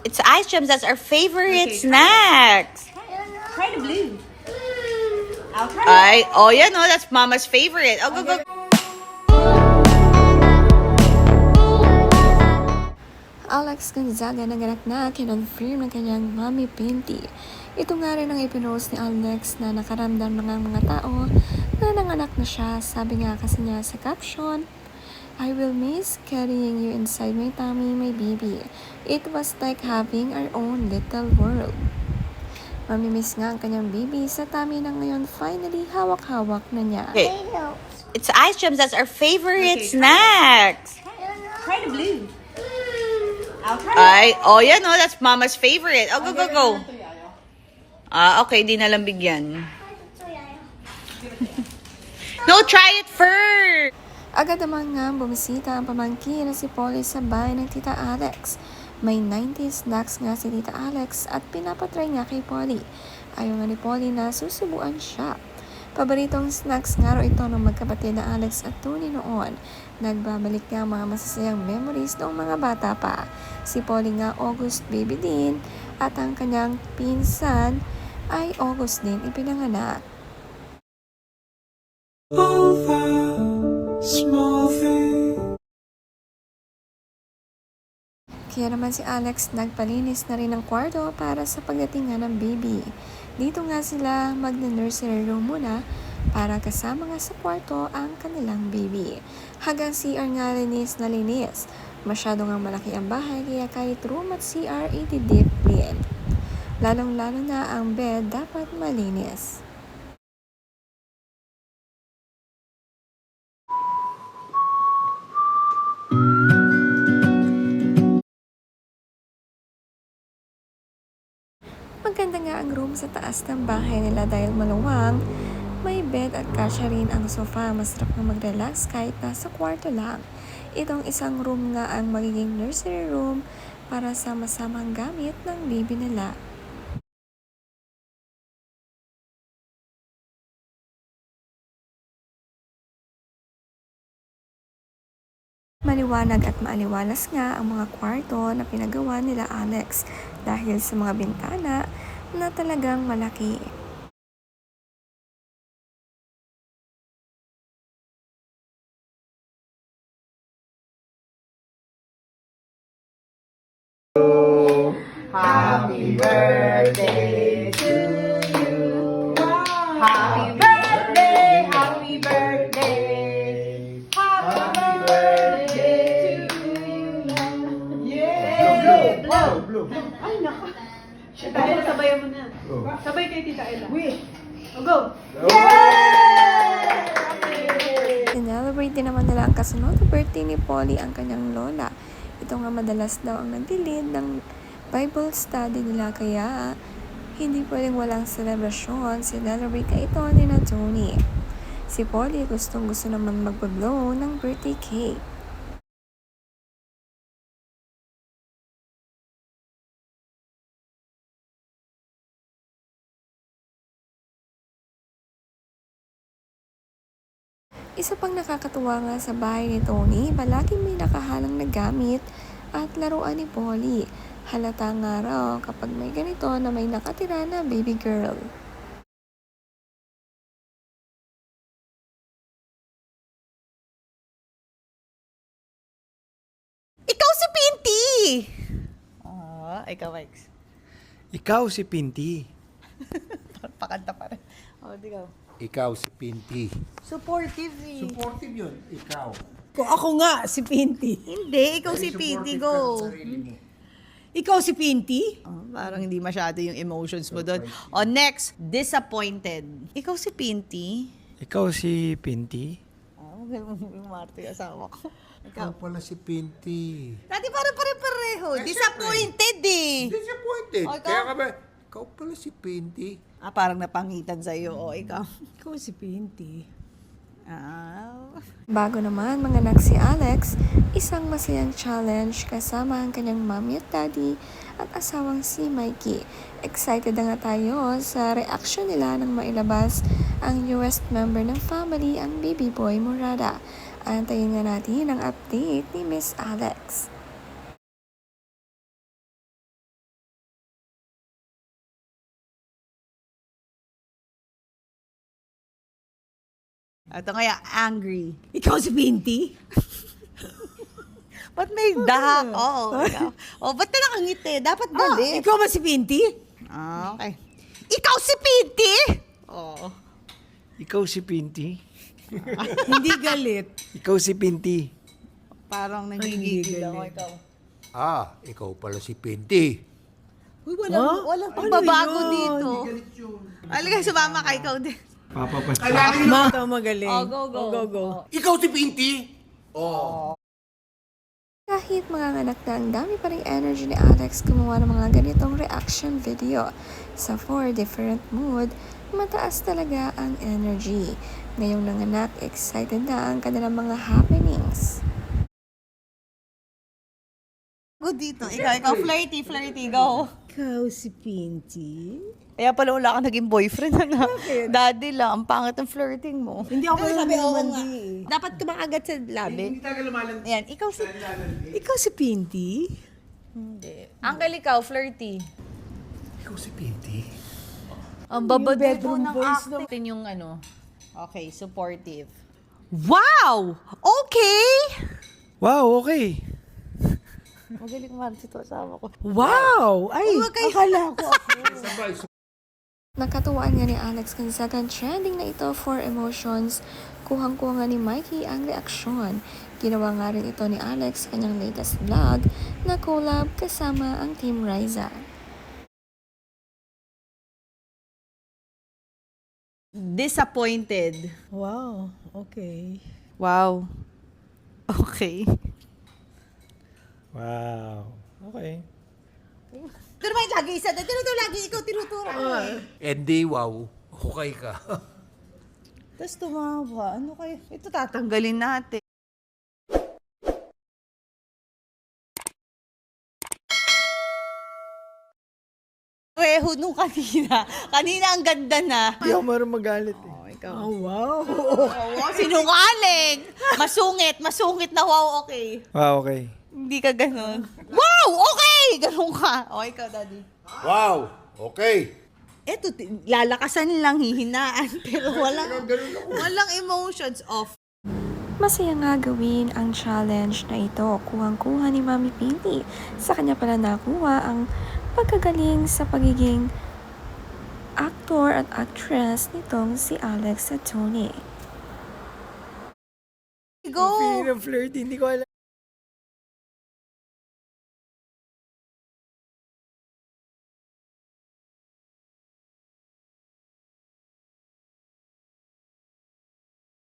It's ice gems. That's our favorite snacks. Try the blue. I'll try Ay, oh yeah, no, that's Mama's favorite. Oh, go, go. Alex Gonzaga naganap na kinonfirm ng kanyang Mommy Pinty. Ito nga rin ang ipinost ni Alex na nakaramdam ng mga tao na nanganak na siya. Sabi nga kasi niya sa caption, I will miss carrying you inside my tummy, my baby. It was like having our own little world. Mamimiss nga ang kanyang baby sa tummy na ngayon finally hawak-hawak na niya. Okay. It's ice gems. That's our favorite snacks. Try the blue. I'll try Ay, oh yeah, no, that's Mama's favorite. Oh, go, go, go. Okay, di na lang bigyan. No, try it first. Agad naman nga bumisita ang pamangkin na si Polly sa bahay ng Tita Alex. May 90s snacks nga si Tita Alex at pinapatry nga kay Polly. Ayaw nga ni Polly na susubuan siya. Paboritong snacks nga raw ito ng magkapatid na Alex at Tony noon. Nagbabalik nga ang mga masasayang memories noong mga bata pa. Si Polly nga August baby din at ang kanyang pinsan ay August din ipinanganak. Kaya naman si Alex nagpalinis na rin ng kwarto para sa pagdating nga ng baby. Dito nga sila mag-nursery room muna para kasama nga sa kwarto ang kanilang baby. Hanggang CR nga linis na linis. Masyado nga malaki ang bahay kaya kahit room at CR i-deep clean. Lalong-lalo na ang bed dapat malinis. Maganda nga ang room sa taas ng bahay nila dahil maluwang, may bed at kasya rin ang sofa. Masarap na mag-relax kahit nasa kwarto lang. Itong isang room nga ang magiging nursery room para sama-samang gamit ng baby nila. Maliwanag at maaliwalas nga ang mga kwarto na pinagawa nila Alex dahil sa mga bintana na talagang malaki. Happy birthday to you. Happy birthday, happy birthday. Happy birthday to you. Yeah. Blue. Ay, nako. Dahil sabayan mo na. Sabay kay Tita Ella. Oh, go. Celebrate din naman nila ang kasunod na birthday ni Polly ang kanyang lola. Ito nga madalas daw ang nagdilid ng Bible study nila kaya hindi pwedeng walang selebrasyon. Celebrate ka ito ni na Tony. Si Polly gusto naman magpa-blow ng birthday cake. Isa pang nakakatuwa nga sa bahay ni Tony, palaging may nakahalang na gamit at laruan ni Polly. Halata nga raw kapag may ganito na may nakatira na baby girl. Ikaw si Pinty! Ikaw, Mike. Ikaw si Pinty. Pakanta pa rin. Ikaw. Ikaw si Pinty. Supportive eh. Supportive yun. Ikaw. Ako nga, si Pinty. Hindi, ikaw si Pinty, go. Ikaw si Pinty? Parang hindi masyado yung emotions mo doon. Next, disappointed. Ikaw si Pinty? Ikaw si Pinty. Yung Marte, asawa ko. Ikaw pala si Pinty. Dati parang pareho. Disappointed eh. Disappointed. O, ikaw? Kaya ka ba, ikaw pala si Pinty. Parang napangitan sa'yo. Ikaw. Ikaw si Pinty. Bago naman manganak si Alex, isang masayang challenge kasama ang kanyang mommy at daddy at asawang si Mikey. Excited na nga tayo sa reaction nila nang mailabas ang newest member ng family, ang baby boy Murada. Antayin nga natin ang update ni Miss Alex. Ito kaya, angry. Ikaw si Pinty? Ba't may dahak? Oo. Ikaw. Oh, ba't ka nakangiti? Dapat galit. Ikaw ba si Pinty? Okay. Ikaw si Pinty? Oo. Ikaw si Pinty? Hindi galit. Ikaw si Pinty? Parang Hindi nagigigil ako. galit. Ikaw. Ikaw pala si Pinty. Uy, walang pagbabago dito. Halika, sumama ka. Ikaw din. Ikaw magaling. Oh, go. Go. Ikaw si Pinty? Kahit manganganak na ang dami pa rin energy ni Alex gumawa ng mga ganitong reaction video. Sa 4 different mood, mataas talaga ang energy. Ngayong nanganak, excited na ang kanilang mga happenings. Go dito. Ikaw flirty, go. Ikaw si Pinty? Kaya pala wala ka naging boyfriend, ano? Daddy lang, ang pangit ng flirting mo. Hindi ako sabi, oo naman nga. di. Dapat kumakagat sa labi. Ayan, Ikaw si Pinty? Hindi. Uncle, ikaw, flirty. Ikaw si Pinty? Ang babad mo bedroom ng voice acting. Yung ano. Okay, supportive. Wow! Okay! Wow, okay. Magaling Marcy to, asawa ko. Wow! Ay, Huwag kayo- akala ko ako. Nakatuwaan nga ni Alex Gonzaga ang trending na ito for emotions. Kuhang-kuha nga ni Mikey ang reaksyon. Ginawa nga rin ito ni Alex sa kanyang latest vlog na collab kasama ang Team Riza. Disappointed. Wow, okay. Wow. Okay. Wow. Okay. Pero may lagi isa. Tinuturo lagi. Ikaw tinuturo. Hindi, wow. Okay ka. Tapos tumawa. Ano kayo? Ito tatanggalin natin. Reho nung kanina. Kanina ang ganda na. Hindi ako marunong magalit eh. Oh, ikaw. Oh, wow. Oh, sinungaling! Masungit na wow, okay. Wow, okay. Hindi ka ganun. Wow! Okay! Ganun ka. O, ikaw, daddy. Wow, okay. Eto, lalakasan lang, hihinaan. Pero walang emotions off. Masaya nga gawin ang challenge na ito. Kuhang-kuha ni Mami Pinty. Sa kanya pala nakuha ang pagkagaling sa pagiging actor at actress nitong si Alex at Tony. Go! Feeling ng flirty, hindi ko alam.